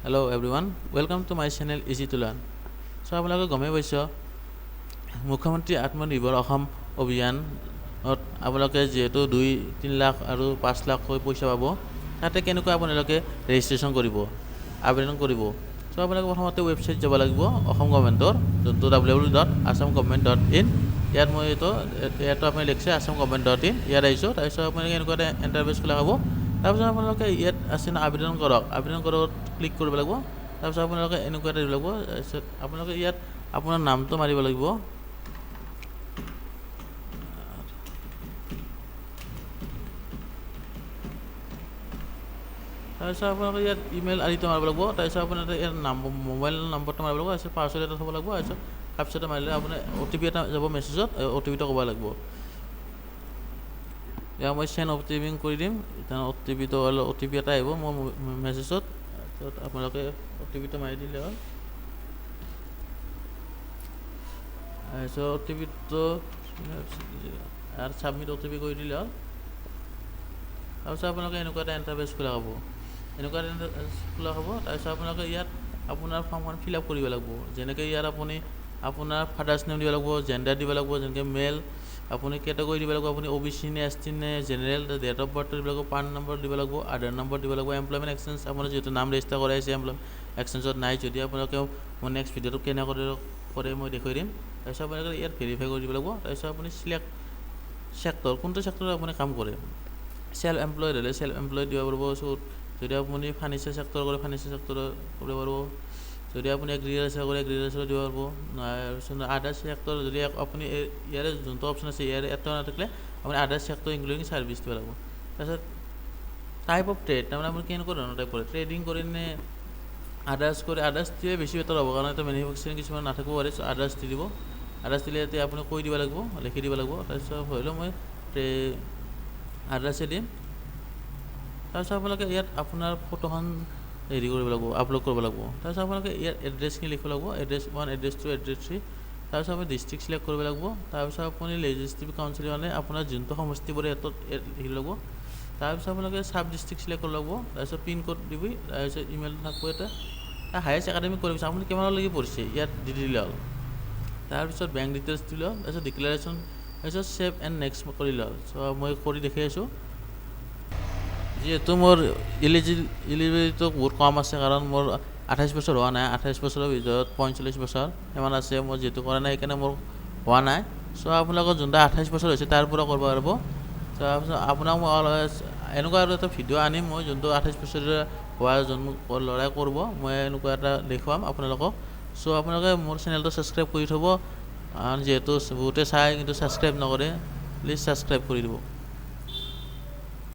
Hello everyone, welcome to my channel Easy to Learn. So আপোনালোকে গমে পাইছে মুখ্যমন্ত্ৰী আত্মনিৰ্ভৰ অসম অভিযানত আপোনালোকে যেহেতু 2-3 লাখ আৰু 5 লাখ পইচা পাব তাতে কেনেকৈ আপোনালোকে ৰেজিষ্ট্ৰেশ্যন কৰিব আবেদন কৰিব সো আপোনালোকে প্ৰথমতে ৱেবছাইট যাব লাগিব অসম গভৰ্ণমেণ্টৰ যোনটো www.assamgovernment.in ইয়াত মই ইয়াত আপুনি লিখছে assamgovernment.in ইয়াত আহিছো তাৰপিছত আপুনি এনেকুৱা এটা ইণ্টাৰফেচ খোলা হ'ব তাৰপিছত আপোনালোকে ইয়াত আছে আবেদন কৰক ক্লিক কৰিব লাগিব তাৰপিছত আপোনালোকে এনেকুৱা এটা দিব লাগিব তাৰপিছত আপোনালোকে ইয়াত আপোনাৰ নামটো মাৰিব লাগিব তাৰপিছত আপোনালোকে ইয়াত ইমেইল আইডিটো মাৰিব লাগিব তাৰপিছত আপোনালোকে ইয়াত মোবাইল নম্বৰটো মাৰিব লাগিব তাৰপিছত পাছৱৰ্ড এটা থ'ব লাগিব তাৰপিছত তাৰপিছত মাৰিলে আপোনাৰ OTP এটা যাব মেছেজত OTPটো ক'ব লাগিব या मैं सेंड OTP কৰি দিম OTPটো OTP এটা আহিব মোৰ মেছেজত তাৰপিছত আপোনালোকে OTPটো মাৰি দিলে হ'ল তাৰপিছত OTPটো আৰু সাবমিট OTP কৰি দিলে হ'ল তাৰপিছত আপোনালোকে এনেকুৱা এটা ইণ্টাৰফেচ খোলা হ'ব তাৰপিছত আপোনালোকে ইয়াত আপোনাৰ ফৰ্মখন ফিল আপ কৰিব লাগিব যেনেকৈ ইয়াত আপুনি আপোনাৰ ফাদাৰ্ছ নেম দিব লাগিব জেণ্ডাৰ দিব লাগিব যেনেকৈ মেল আপুনি কেটেগৰী দিব লাগিব আপুনি OBC নে ST নে জেনেৰেল ডেট অফ বাৰ্থ দিব লাগিব পান নম্বৰ দিব লাগিব আধাৰ নম্বৰ দিব লাগিব এমপ্লয়মেণ্ট এক্সচেঞ্জ আপোনাৰ যেহেতু নাম ৰেজিষ্টাৰ কৰাইছে এমপ্লয়মেণ্ট এক্সচেঞ্জত নাই যদি আপোনালোকে মোৰ নেক্সট ভিডিঅ'টো কেনেকৈ কৰে মই দেখুৱাই দিম তাৰপিছত আপোনালোকে ইয়াত ভেৰিফাই কৰি দিব লাগিব তাৰপিছত আপুনি চিলেক্ট সেক্টৰ কোনটো সেক্টৰত আপুনি কাম কৰে সেল্ফ এমপ্লয়েড হ'লে সেল্ফ এমপ্লয়েড দিব পাৰিব যদি আপুনি ফাইনেন্সিয়েল সেক্টৰ কৰে ফাইনেন্সিয়েল সেক্টৰ কৰিব পাৰিব যদি আপুনি এগ্ৰিকালচাৰ কৰে এগ্ৰিকালচাৰ দিব পাৰিব আদাৰ সেক্টৰ যদি আপুনি ইয়াৰে যোনটো অপশ্যন আছে ইয়াৰে এটা নাথাকিলে আপুনি আদাৰ সেক্টৰ ইনক্লুডিং ছাৰ্ভিচ দিব লাগিব তাৰপিছত টাইপ অফ ট্ৰেড তাৰমানে আপুনি কেনেকুৱা ধৰণৰ টাইপ কৰে ট্ৰেডিং কৰে নে আদাৰ্ছ কৰে আদাৰ্ছ দিলে বেছি বেটাৰ হ'ব কাৰণ এটা মেনুফেকচাৰিং কিছুমান নাথাকিব পাৰে আদাৰ্ছ দি দিব আদাৰ্ছ দিলে ইয়াতে আপুনি কৈ দিব লাগিব লিখি দিব লাগিব তাৰপিছত হ'লেও মই আদাৰ্ছে দিম তাৰপিছত আপোনালোকে ইয়াত আপোনাৰ ফটোখন হেৰি কৰিব লাগিব আপলোড কৰিব লাগিব তাৰপিছত আপোনালোকে ইয়াত এড্ৰেছখিনি লিখিব লাগিব এড্ৰেছ 1 এড্ৰেছ 2 এড্ৰেছ 3 তাৰপিছত আপুনি ডিষ্ট্ৰিক্ট চিলেক্ট কৰিব লাগিব তাৰপিছত আপুনি লেজিছলেটিভ কাউন্সিল মানে আপোনাৰ যোনটো সমষ্টি পৰে এতত লিখিব লাগিব তাৰপিছত আপোনালোকে সাব ডিষ্ট্ৰিক্ট চিলেক্ট কৰিব লাগিব তাৰপিছত পিন কোড দিবি তাৰপিছত ইমেইল থাকিব এটা হায়েষ্ট একাডেমিক কোৱালিফিকেশ্যন আপুনি কিমানলৈকে পঢ়িছে ইয়াত দি দিলে হ'ল তাৰপিছত বেংক ডিটেইলছ দিলে হ'ল তাৰপিছত ডিক্লেৰেশ্যন তাৰপিছত সেভ এণ্ড নেক্সট কৰিলে হ'ল চ' মই কৰি দেখাই আছোঁ যেহেতু মোৰ এলিজিবিলিটিটো বহুত কম আছে কাৰণ মোৰ 28 বছৰ হোৱা নাই 28 বছৰৰ ভিতৰত 45 বছৰ ইমান আছে মই যেহেতু কৰা নাই সেইকাৰণে মোৰ হোৱা নাই চ' আপোনালোকৰ যোনটা 28 বছৰ হৈছে তাৰ পৰা কৰিব পাৰিব তাৰপিছত আপোনাক মই এনেকুৱা আৰু এটা ভিডিঅ' আনিম মই যোনটো 28 বছৰীয়া হোৱা যোন ল'ৰাই কৰিব মই এনেকুৱা এটা দেখুৱাম আপোনালোকক চ' আপোনালোকে মোৰ চেনেলটো ছাবস্ক্ৰাইব কৰি থ'ব যিহেতু বহুতে চাই কিন্তু ছাবস্ক্ৰাইব নকৰে প্লিজ ছাবস্ক্ৰাইব কৰি দিব